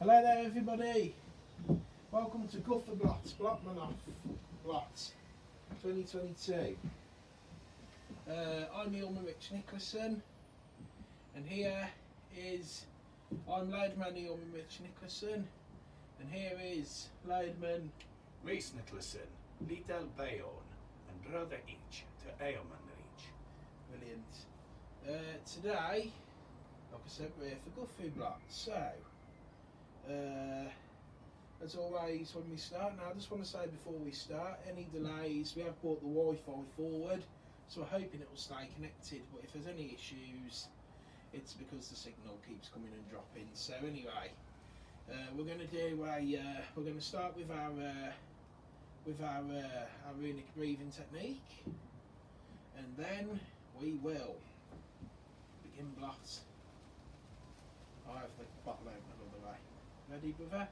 Hello there everybody, welcome to Guþfrecablót, Blótmonaþ, Blót 2022. I'm Irmunsul and here is, I'm Loadman Irmunsul and here is Loadman Reese Nicholson, Little Bayon, and brother each to Ailman each. Brilliant. Today, like I said, we're here for Guþfrecablót. So, as always when we start, now I just want to say before we start, any delays, we have brought the Wi-Fi forward, so we're hoping it will stay connected, but if there's any issues, it's because the signal keeps coming and dropping. So anyway, we're going to do we're going to start with our runic breathing technique, and then we will begin blot. I have the bottle open another way. Ready, brother?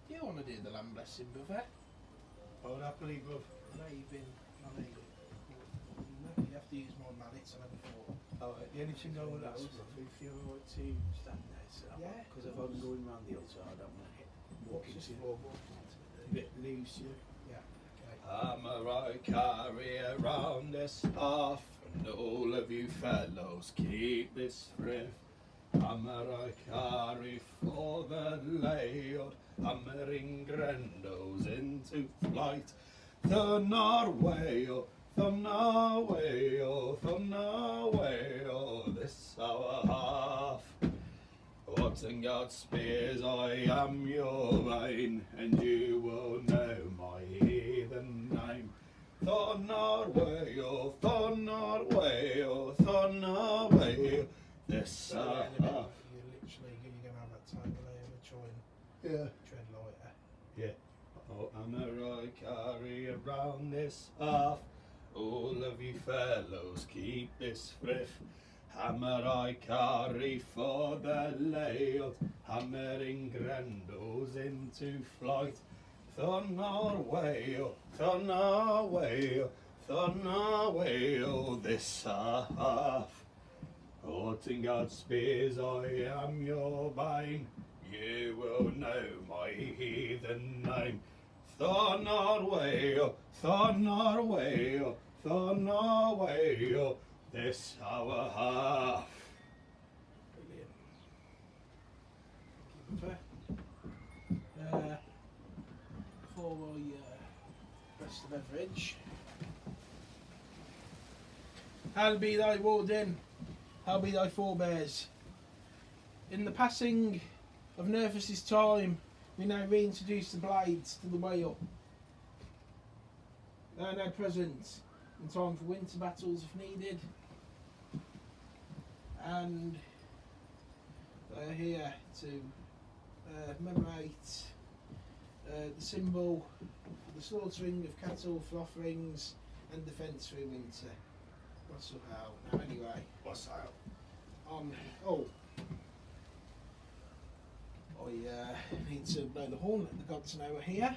Do you want to do the lamb blessing, brother? I would happily, bruv. I know you've been, you have to use more mallets than before. Oh, the only thing I would ask, bruv, if you're alright to stand there, so Yeah. because if I'm going round the altar, I don't want to hit What's walking this to for? a bit loose, yeah. Yeah, okay. Hammer I carry around this half, and all of you fellows keep this thrift. Hammer I carry for the layout, hammering grandos into flight. Thun our way, oh, thun our way, oh, thun our way, oh, this our half. What in God's spears, I am your vein, and you will know my heathen name. Thun our way, oh, thun our way, oh, thun our way, oh, this So our in a minute, half. you're going to have that time delay of a try and Yeah. tread lighter. Yeah. Oh, hammer I carry around this half. All of you fellows keep this thrift. Hammer I carry for the layout, hammering grandos into flight. Thun our way, oh, thun our way, oh, thun our way, oh, this our half. Aught in God's spears, I am your bane. You will know my heathen name. Thun our way, oh, thun our way, oh, thun our way, oh, this our half. Brilliant. Thank you, brother. Before I press the beverage, Hail be thy warden, hail be thy forebears. In the passing of Nervus's time, we now reintroduce the blades to the whale. They are now present in time for winter battles if needed, and they are here to commemorate the symbol, the slaughtering of cattle for offerings and defence through winter. What's up, Al? Now anyway, What's that? I need to blow the horn, let the gods know we're here.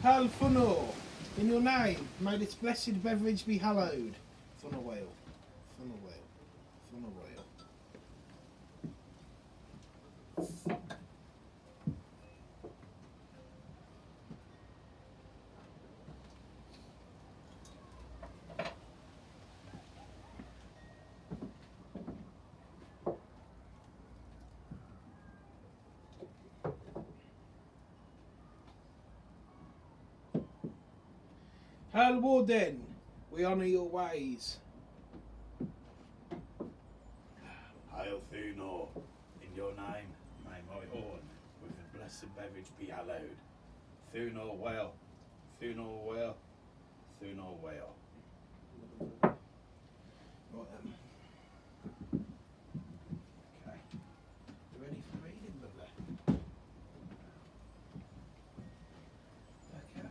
Hail Funnel, in your name, may this blessed beverage be hallowed. Funnel whale, funnel whale, funnel whale. Hail Warden, we honour your ways. Hail Thunor, in your name may my horn with the blessed beverage be hallowed. Thunor whale, Thunor whale, Thunor whale. Right then. Okay. You ready for reading, lovely? Okay.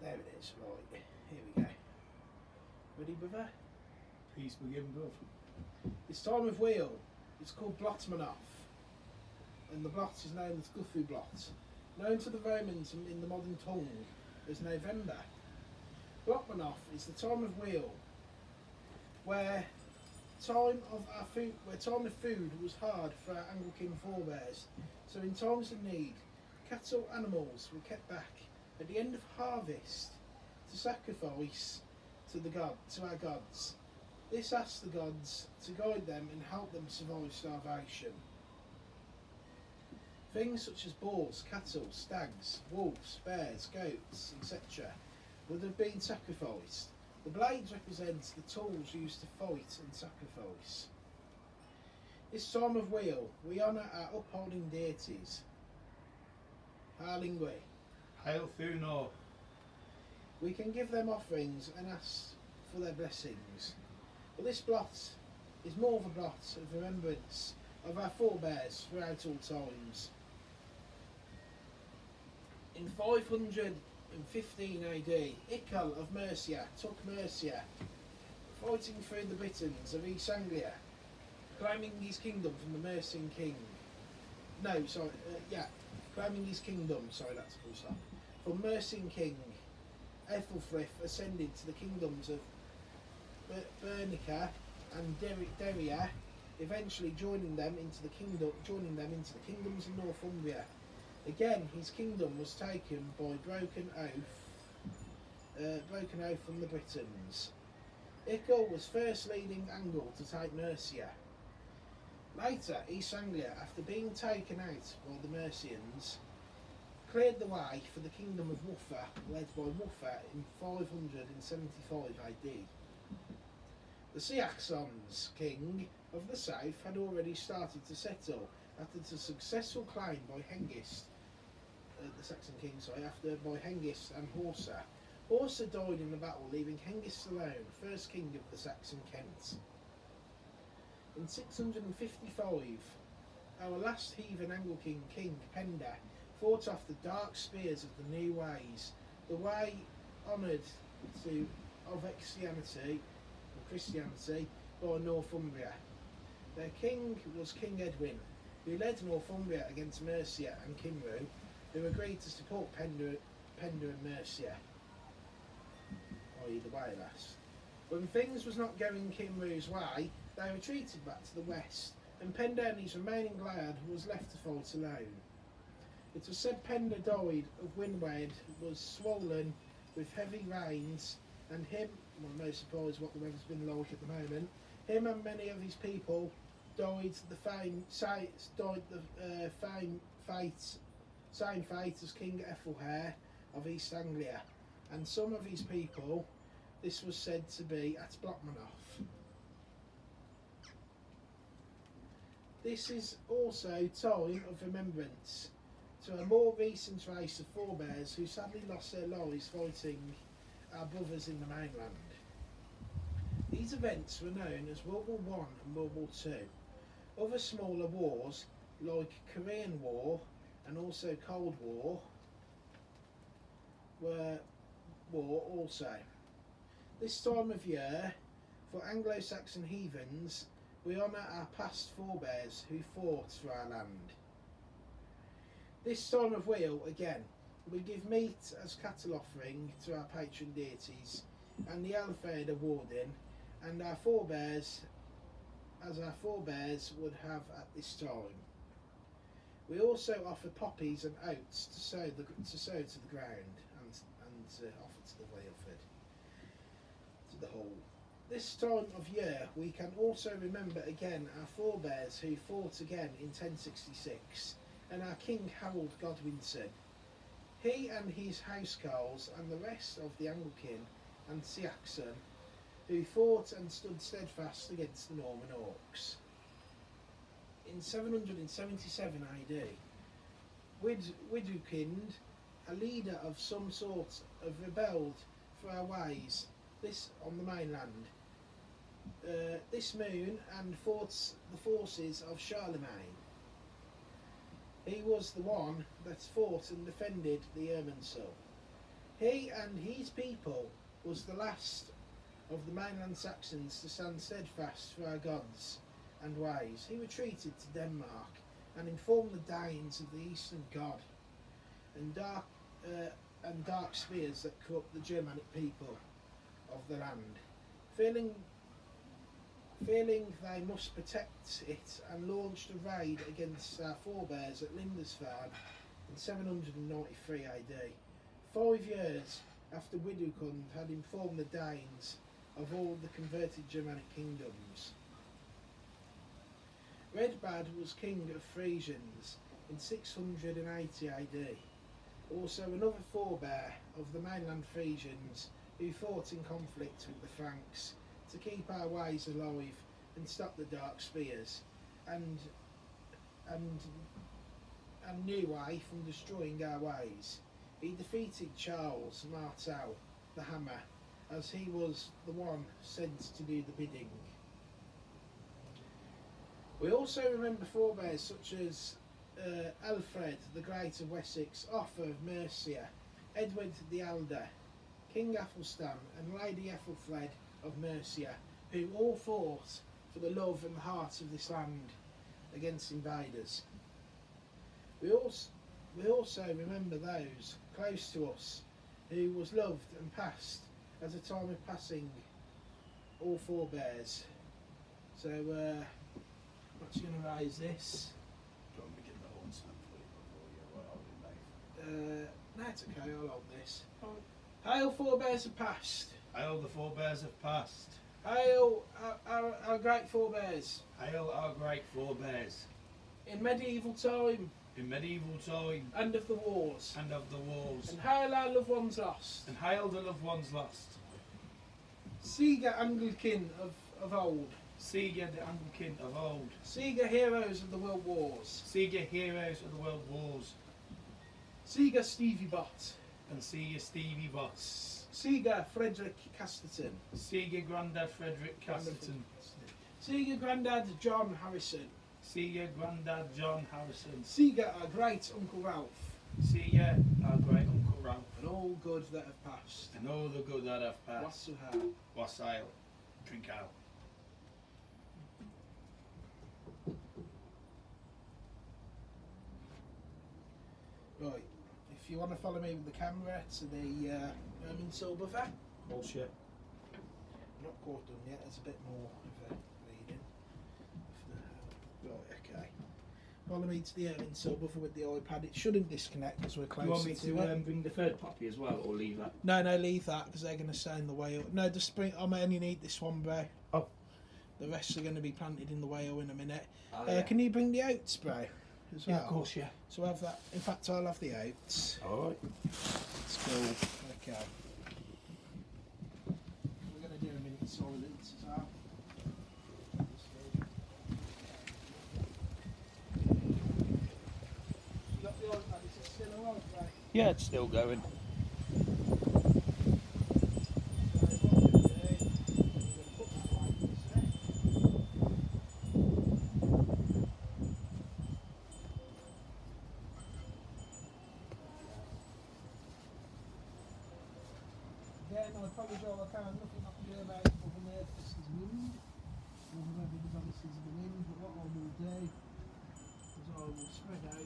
There it is, right, here we go. Ready, brother? Please begin, bruv. This time of wheel, it's called Blótmonaþ, and the blot is known as Guþfrecablót, known to the Romans in the modern tongue as November. Blótmonaþ is the time of wheel where time of food was hard for our Anglican forebears. So in times of need, cattle animals were kept back at the end of harvest to sacrifice to our gods. This asked the gods to guide them and help them survive starvation. Things such as boars, cattle, stags, wolves, bears, goats, etc. would have been sacrificed. The blades represent the tools used to fight and sacrifice. This time of wheel, we honour our upholding deities. Harlingwe. Hail Thunor. We can give them offerings and ask for their blessings. But this blot is more of a blot of remembrance of our forebears throughout all times. In 515 AD, Ical of Mercia took Mercia, fighting through the Britons of East Anglia, claiming his kingdom from the Mercian king. Claiming his kingdom, that's full stop. From Mercian king, Ethelfrith ascended to the kingdoms of Bernica and Deria, eventually joining them into the kingdoms of Northumbria. Again, his kingdom was taken by broken oath from the Britons. Ical was first leading Angle to take Mercia. Later, East Anglia, after being taken out by the Mercians, cleared the way for the kingdom of Wuffa, led by Wuffa in 575 AD. The Saxons king of the south had already started to settle after the successful claim by Hengist, by Hengist and Horsa. Horsa died in the battle, leaving Hengist alone, first king of the Saxon Kent. In 655, our last heathen Anglican king, Penda, fought off the dark spears of the New Ways, the way honoured of Christianity by Northumbria. Their king was King Edwin, who led Northumbria against Mercia and Cymru, who agreed to support Penda and Mercia, i.e. the way last. When things was not going Cymru's way, they retreated back to the west, and Penda and his remaining lad was left to fight alone. It was said Penda died of windward, was swollen with heavy rains, and him, well, no surprise what the weather's been like at the moment, him and many of his people died same fate as King Ethelhair of East Anglia, and some of his people, this was said to be at Blótmonaþ. This is also time of remembrance to a more recent race of forebears who sadly lost their lives fighting our brothers in the mainland. These events were known as World War One and World War Two. Other smaller wars, like Korean War and also Cold War, were also. This time of year, for Anglo-Saxon heathens, we honour our past forebears who fought for our land. This time of wheel, again, we give meat as cattle offering to our patron deities and the Alfred awarding, and our forebears as our forebears would have at this time. We also offer poppies and oats to sow to the ground and offer to the Wheelford, to the hall. This time of year we can also remember again our forebears who fought again in 1066 and our King Harold Godwinson. He and his housecarls and the rest of the Anglican and Saxon who fought and stood steadfast against the Norman Orcs. In 777 AD, Widukind, a leader of some sort, rebelled for our ways, this on the mainland, this moon, and fought the forces of Charlemagne. He was the one that fought and defended the Irmunsul. He and his people was the last of the mainland Saxons to stand steadfast for our gods and ways. He retreated to Denmark and informed the Danes of the eastern god and dark spears that corrupt the Germanic people of the land. Feeling they must protect it, and launched a raid against our forebears at Lindisfarne in 793 AD, 5 years after Widukind had informed the Danes of all the converted Germanic kingdoms. Redbad was king of Frisians in 680 AD, also another forebear of the mainland Frisians who fought in conflict with the Franks to keep our ways alive and stop the dark spears and new way from destroying our ways. He defeated Charles Martel, the Hammer, as he was the one sent to do the bidding. We also remember forebears such as Alfred the Great of Wessex, Offa of Mercia, Edward the Elder, King Athelstan and Lady Ethelfled of Mercia, who all fought for the love and the heart of this land against invaders. We also remember those close to us who was loved and passed as a time of passing, all forebears. So I'm actually going to raise this. Do you want me to get the horn sound for you before you hold it, mate? No, it's okay, I'll hold this. Hail, forebears have passed. Hail, the forebears have passed. Hail, our great forebears. Hail, our great forebears. In medieval time. In medieval time. And of the wars. And of the wars. And hail our loved ones lost. And hail the loved ones lost. Siga Anglican of old. Siga the Anglican of old. Siga heroes of the world wars. Siga heroes of the world wars. Siga Stevie Bott. And Siga Stevie Boss. Siga Frederick Casterton. Siga Grandad Frederick Casterton. Siga Grandad John Harrison. Siga Grandad John Harrison. Siga our great Uncle Ralph. Siga our great Uncle Ralph. And all good that have passed. And all the good that have passed. Wassail. Wassail. Drink out. Right, if you want to follow me with the camera to the Irmunsul buffet. Bullshit. I'm not quite done yet, there's a bit more of a reading. Right, okay. Follow me to the Irmunsul buffer with the iPad. It shouldn't disconnect because we're close You want me to to it. bring the third puppy as well, or leave that? No, leave that because they're going to stay in the whale. No, just bring. I only need this one, bro. Oh. The rest are going to be planted in the whale in a minute. Oh, yeah. Can you bring the oats, bro? As well? Yeah, of course, yeah. So have that. In fact, I'll have the oats. Alright. Let's go. Okay. We're going to do a minute silence as well. You got the iPad? Is it still alright, bro? Yeah, it's still going. So what we're going to do, we're going to put that apologise, I can't, nothing I can do about it other than this is wind. Other this is the wind, but what I will do is I will spread out.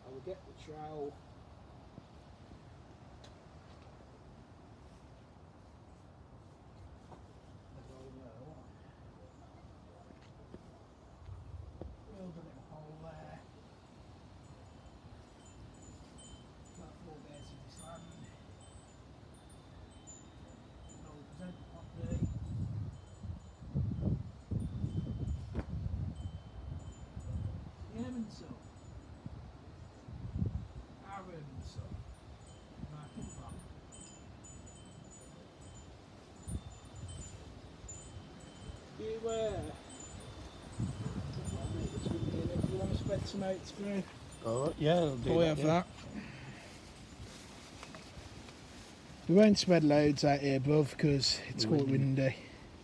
I will get the trowel. Build a little hole there. That forebears of this land. And I will present the property. The Irmunsul. Our Irmunsul. Market plan. Beware. If you want to spread some oats through, Oh, yeah, I'll do we have that. We won't spread loads out here above because it's quite windy.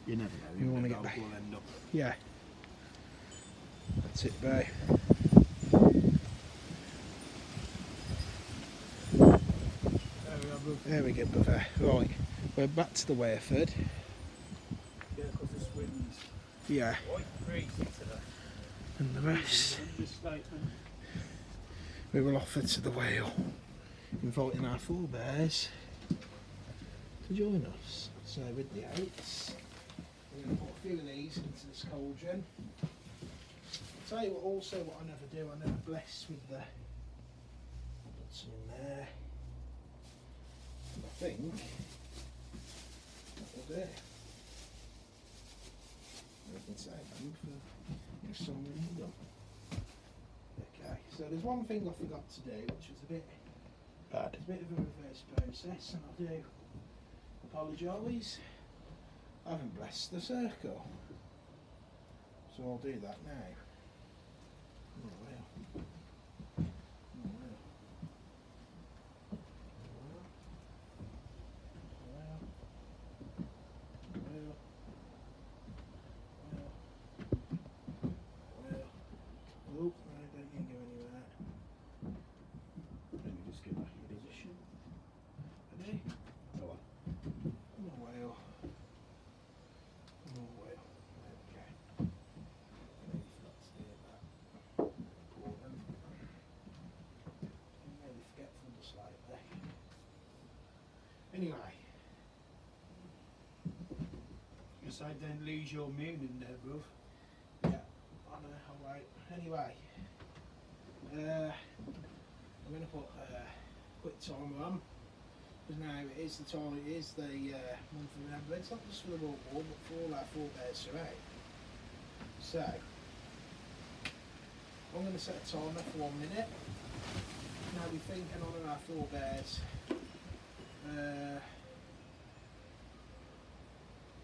You never know. You wanna get the back. dog will end up. Yeah. That's it, Bo. There we go, brother. Right, we're back to the Wayford. Yeah, because this wind's Yeah, quite crazy today. and the rest Understatement. we will offer to the whale, inviting our forebears to join us. So with the oats, we're going to put a few of these into this cauldron. I'll tell you what, also what I never do, I never bless with the, put some in there. And I think that will do. We can save them for some window. Okay, so there's one thing I forgot to do, which was a bit Bad. of a reverse process, and I do apologise. I haven't blessed the circle, so I'll do that now. Oh, well. Oh, well. Oh, no, don't you go anywhere. Let me just get back in position. Ready? Go on. Oh, well. Oh, well. Okay. I nearly forgot to do that. Important. I'm really forgetful just slightly. Anyway. Guess I don't lose your moon in there, bruv. Yeah, I know, alright. Anyway, I'm going to put quick timer on, because now it is the time, it is the month of remembrance, not just for the World War, but for all our forebears throughout. So, I'm going to set a timer for 1 minute. Now we think and honour our forebears.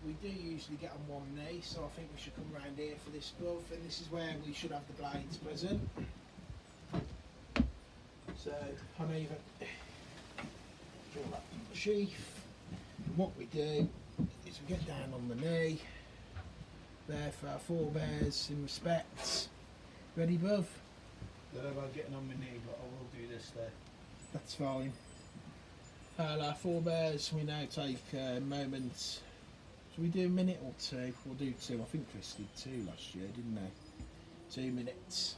We do usually get on one knee, so I think we should come round here for this glove, and this is where we should have the blades present. So I know you've draw that from the sheath, and what we do is we get down on the knee, there for our forebears in respect. Ready, bruv? Don't know about getting on my knee, but I will do this there. That's fine. Our forebears, we now take a moment. Should we do a minute or two? We'll do 2. I think Chris did 2 last year, didn't they? 2 minutes.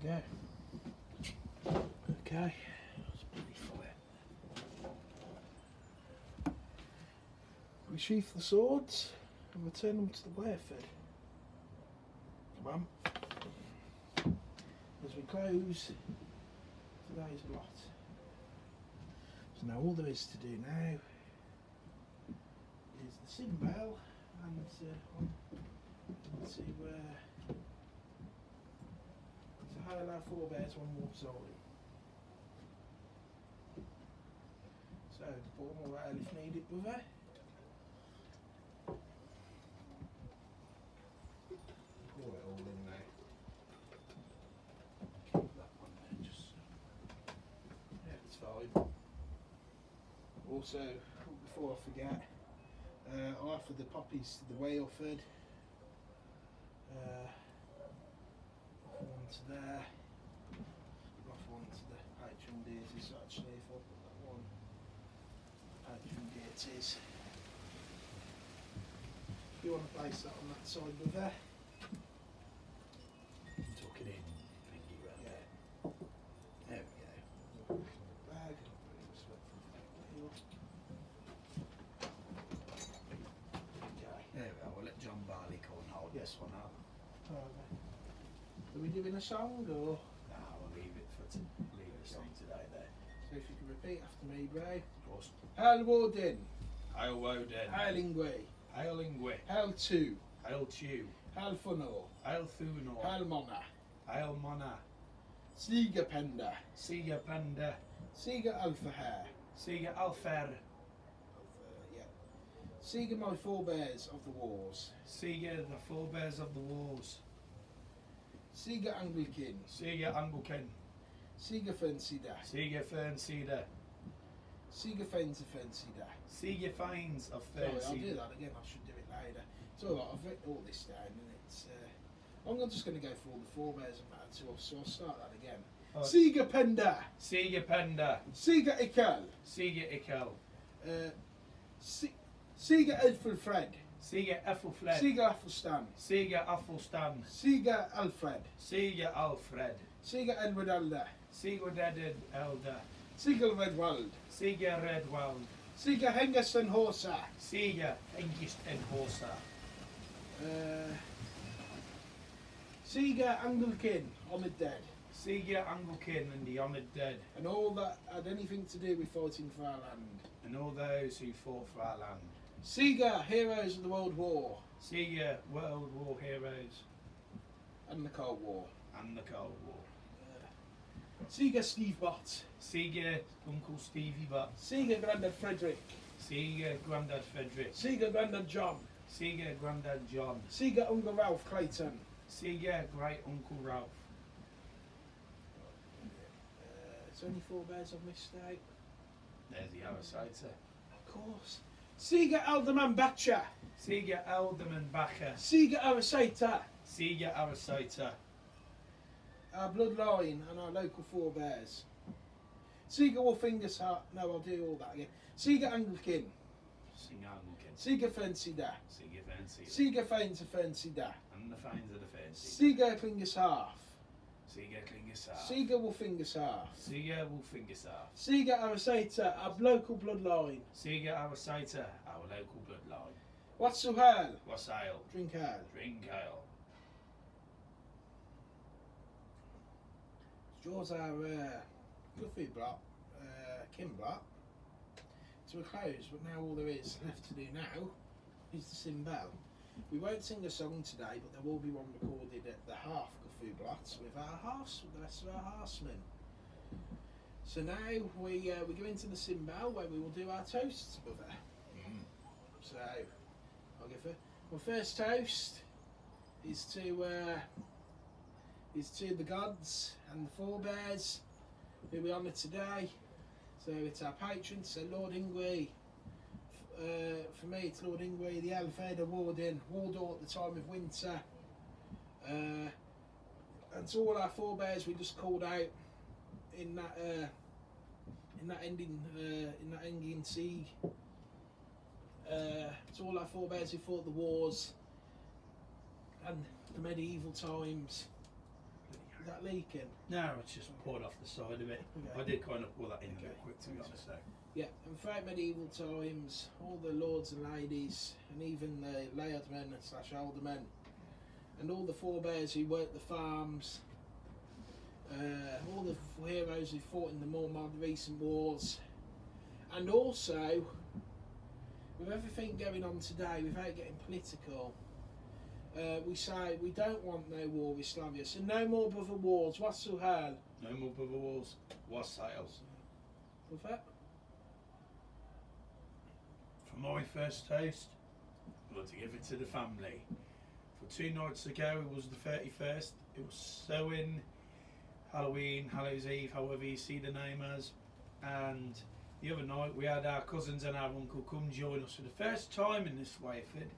go. Okay. That's bloody fire. We sheath the swords and return them to the Wareford. Come on. As we close today's blot. So now all there is to do now is the simbel and to hail our forebears one more time. So pour more oil if needed, brother. Pour it all in there. Keep that one there, just Yeah, it's fine. Also, before I forget, I offered the poppies to the Wareford. One to there. Off one to the patron deities actually, if I put that one. Patron deities. If you want to place that on that side of there. tuck it in, thingy right Yeah. there. There we go. Bag. Very respectful. Okay. There we are, we'll let John Barleycorn hold Yes. this one up. Okay. Are we doing a song or? No, we'll leave it for leave it song today there. So if you can repeat after me, Bray. Of course. Hail Warden. Hail Woden. Hail Ingwe. Hail Ingwe. Hail Tu. Hail Chew. Hail Funor. Hail Thunor. Hail Mona. Hail Mona. Siga Penda. Siga Panda. Siga Alpha Hair. Siga Alfer. Yeah. Siga my forebears of the wars. Siga the forebears of the wars. Siga Anglican. Siga Anglican. Siga Fensida. Siga Fern Cedar. Siga Fensa Fensida. Siga Fines of Sorry, Fern I'll do Cedar. that again. I should do it later. It's alright, I've written all this down and it's. I'm just going to go for all the forebears and that, so I'll start that again. Oh. Siga Penda. Siga Penda. Siga Ikel. Siga Ikel. Siga Elfred. Siga Ethelfled. Siga Athelstan. Siga Athelstan. Siga Alfred. Siga Alfred. Siga Edward Elder. Siga Deaded Elder. Siga Redwald. Siga Redwald. Siga Hengerson Horsa. Siga Hengist and Horsa. Siga Anglican on the dead. Siga Anglican and the honoured dead. And all that had anything to do with fighting for our land. And all those who fought for our land. Siga Heroes of the World War. Siga World War Heroes And the Cold War. and the Cold War. Siga Steve Bott. Siga Uncle Stevie Butt. Siga Grandad Frederick. Siga Grandad Frederick. Siga Grandad John. Siga Grandad John. Siga Uncle Ralph Clayton. Siga Great Uncle Ralph. Is there any forebears I've missed out? There's the Arasita. Of course. Siga Alderman Batcher. Siga Alderman Bacher. Siga Arasata. Siga Arasita. Our bloodline and our local forebears. Siga Wolfingers Heart. No, I'll do all that again. Siga Anglican. Siga Anglican. Siga Fensida. Siga Fancy. Siga Fainsa Fensida. And the Fines of the Fancy. Siga Klingers Half. Siga Klingasar. Siga Wolfingers Half. Siga Wolfingasar. Siga Arasata, our local bloodline. Siga Arasita, our local bloodline. What's so hell? What's ale? Drink ale. Drink ale. Draws our Guthrie block, Kim block, to a close, but now all there is left to do now is the simbel. We won't sing a song today, but there will be one recorded at the half Guthrie blots with the rest of our horsemen. So now we go into the simbel where we will do our toasts, brother. So I'll give it. My first toast is to the gods and the forebears who we honour today. So it's our patrons, so Lord Ingwe. For me, it's Lord Ingwe, the Alfred Warden, Wardor at the time of winter. And to all our forebears we just called out in that ending siege. To all our forebears who fought the wars and the medieval times. Is that leaking? No, it's just poured off the side of it. Okay. I did kind of pour that in a Okay. bit quick, to be honest. So. Yeah, and throughout medieval times, all the lords and ladies, and even the lairdsmen / aldermen, and all the forebears who worked the farms, all the heroes who fought in the more recent wars, and also, with everything going on today, without getting political, we say we don't want no war with Slavia, so no more brother wars, whatsoever. No more brother wars, wassail. With that? For my first toast, I'd like to give it to the family. For 2 nights ago, it was the 31st. It was sewing, Halloween, Hallows Eve, however you see the name as. And the other night, we had our cousins and our uncle come join us for the first time in this Wayford,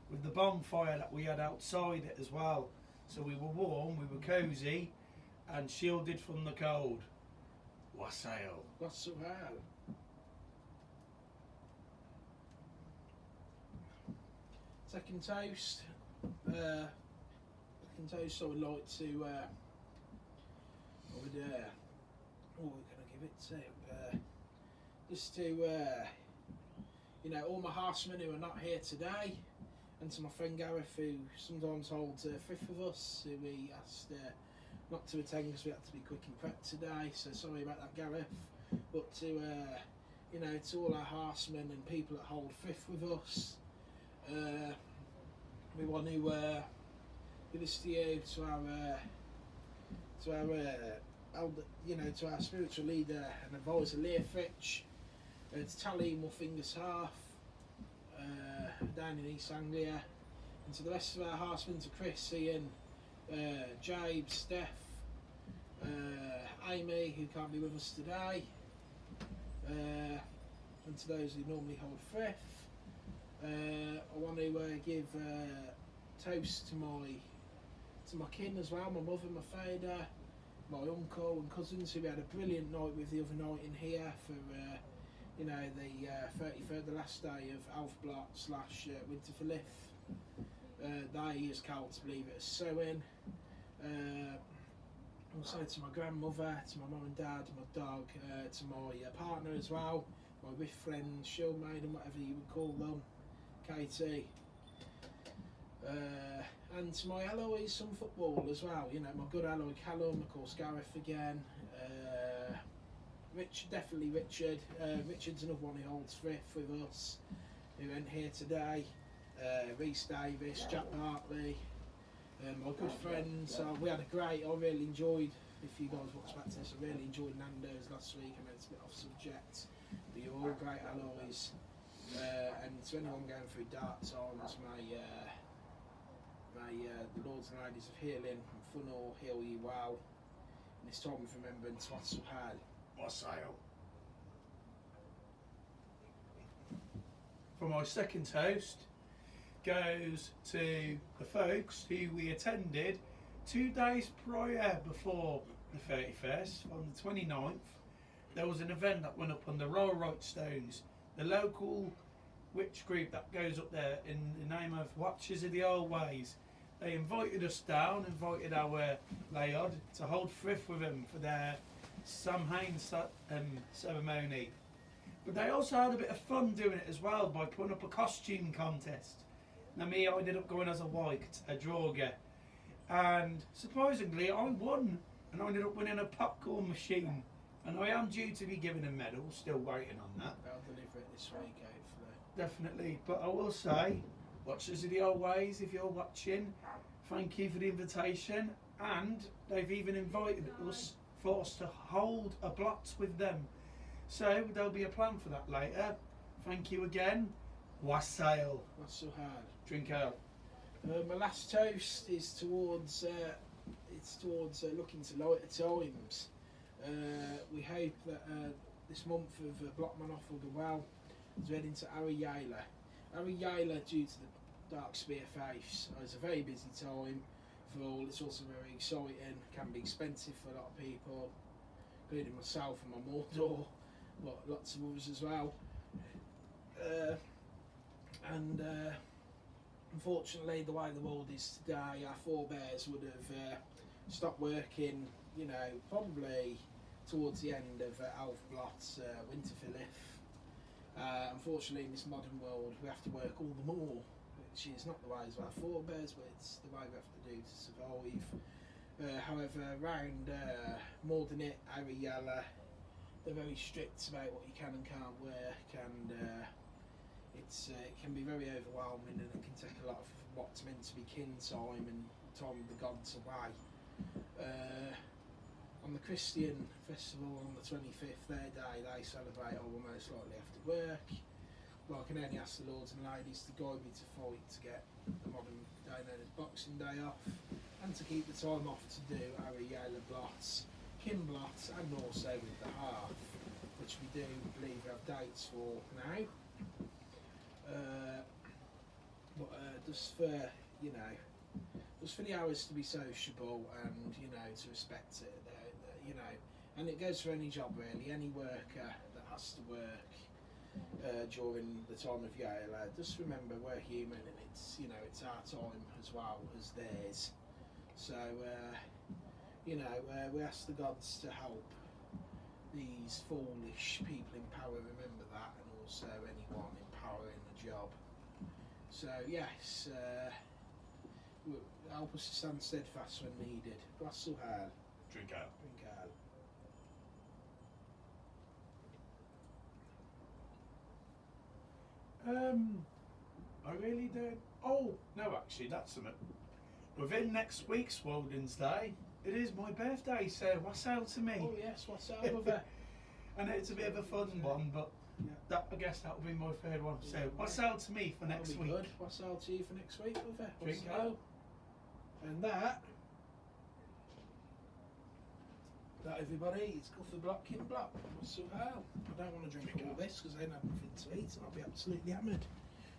with the bonfire that we had outside it as well. So we were warm, we were cosy, and shielded from the cold. Wassail. Whatsoever. Second toast. Second toast I would like to what are we gonna give it to? Just to you know, all my horsemen who are not here today, and to my friend Gareth, who sometimes holds fifth with us, who we asked not to attend because we had to be quick and prep today, so sorry about that, Gareth. But to you know, to all our horsemen and people that hold fifth with us, we want to give this to you, to our elder, you know, to our spiritual leader and advisor Leah Fitch, to Tally Fingers Half down in East Anglia, and to the rest of our horsemen, to Chris, Ian, Jabe, Steph, Amy, who can't be with us today, and to those who normally hold fifth. I want to give toast to my kin as well, my mother, my father, my uncle and cousins, who we had a brilliant night with the other night in here for you know, the 33rd, the last day of Alfblot / Winter for Lith. They, as Celts believe it, as sewing. Also to my grandmother, to my mum and dad, my dog, to my partner as well, my with friend, shield maiden, whatever you would call them, Katie. And to my Alloys, some football as well, you know, my good Alloy Callum, of course Gareth again, Richard, definitely Richard. Richard's another one who holds fifth with us, who ain't here today. Reese Davis, Jack Bartley, my good friends. We had a great, I really enjoyed, if you guys watched back to this, I really enjoyed Nando's last week. I know it's a bit off subject, but you're all great Alloys. And to anyone going through dark times, may the Lords and Ladies of Healing and Funnel heal you well in this time of remembrance. Whatsoever. Wassail. For my second toast goes to the folks who we attended 2 days prior before the 31st, on the 29th. There was an event that went up on the Royal Right Stones, the local witch group that goes up there in the name of Watchers of the Old Ways. They invited us down, invited our laird to hold frith with them for their Samhain ceremony. But they also had a bit of fun doing it as well by putting up a costume contest. Now me, I ended up going as a white, a droger. And surprisingly, I won. And I ended up winning a popcorn machine. And I am due to be given a medal, still waiting on that. I'll deliver it this week, hopefully. Definitely. But I will say, Watchers of the Old Ways, if you're watching, thank you for the invitation. And they've even invited us for us to hold a blot with them. So there'll be a plan for that later. Thank you again. Wassail. What's so hard? Drink out. My last toast is towards looking to lighter times. We hope that this month of Blótmonaþ will go well. As we head into Ariela, due to the dark spear faiths, it's a very busy time for all. It's also very exciting, can be expensive for a lot of people, including myself and my Mordor, but lots of others as well. Unfortunately, the way the world is today, our forebears would have stopped working, you know, probably towards the end of Blótmonaþ's Winterfillif. Unfortunately, in this modern world, we have to work all the more, which is not the ways of our forebears, but it's the way we have to do to survive. However, around Mordinit, Ariella, they're very strict about what you can and can't work, and it can be very overwhelming, and it can take a lot of what's meant to be kin time and time with the gods away. On the Christian festival on the 25th, their day, they celebrate, I will most likely have to work. Well, I can only ask the lords and ladies to guide me to fight to get the modern day known as Boxing Day off, and to keep the time off to do Ariella Blót, Blót, and also with the half, which we do believe we have dates for now. Just for, you know, just for the hours to be sociable and, you know, to respect it, you know, and it goes for any job really, any worker that has to work during the time of Yale. Just remember we're human, and it's, you know, it's our time as well as theirs. So, you know, we ask the gods to help these foolish people in power remember that, and also anyone in power in the job. So yes, help us to stand steadfast when needed. Glassel hard. Drink out. Drink hard. I really don't. Oh no, actually, that's something. Within next week's Woden's Day, it is my birthday, so what's out to me? Oh yes, what's out of it? And it's a bit of a fun one, but Yeah. that, I guess that will be my third one. So what's out to me for next That'll be week? good. What's out to you for next week, Luther? Drink What's out. out? And that, everybody, it's Guþfrecablót, Blót. What's so hell? I don't want to drink all this because I don't have nothing to eat, and I'll be absolutely hammered.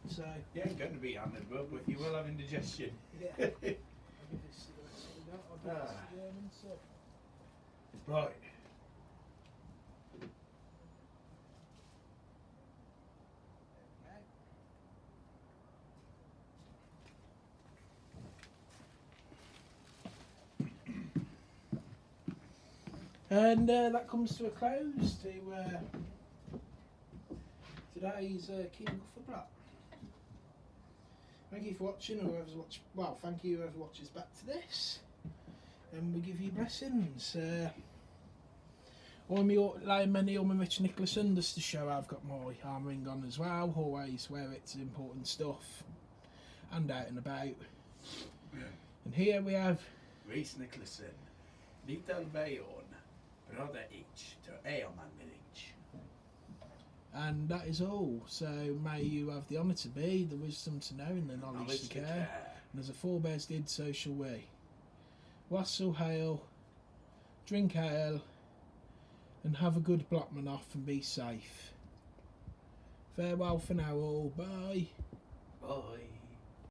So Yeah, I'm going to be hammered, but you will have indigestion. yeah, I'll give this to the rest of the day. I'll give this to Irmunsul. Right. And that comes to a close to today's King Guþfrecablót. Thank you for watching, or whoever's watched. Well, thank you whoever watches back to this, and we give you blessings. I'm your layman, I'm Rich Nicholson, just to show I've got my armouring on as well. Always wear it to important stuff and out and about. And here we have Reese Nicholson, Little Bayon, brother each to Airman each. And that is all. So may you have the honour to be, the wisdom to know, and the knowledge to care. And as the forebears did, so shall we. Wassail hail, drink ale, and have a good Blótmonaþ and be safe. Farewell for now all. Bye. Bye.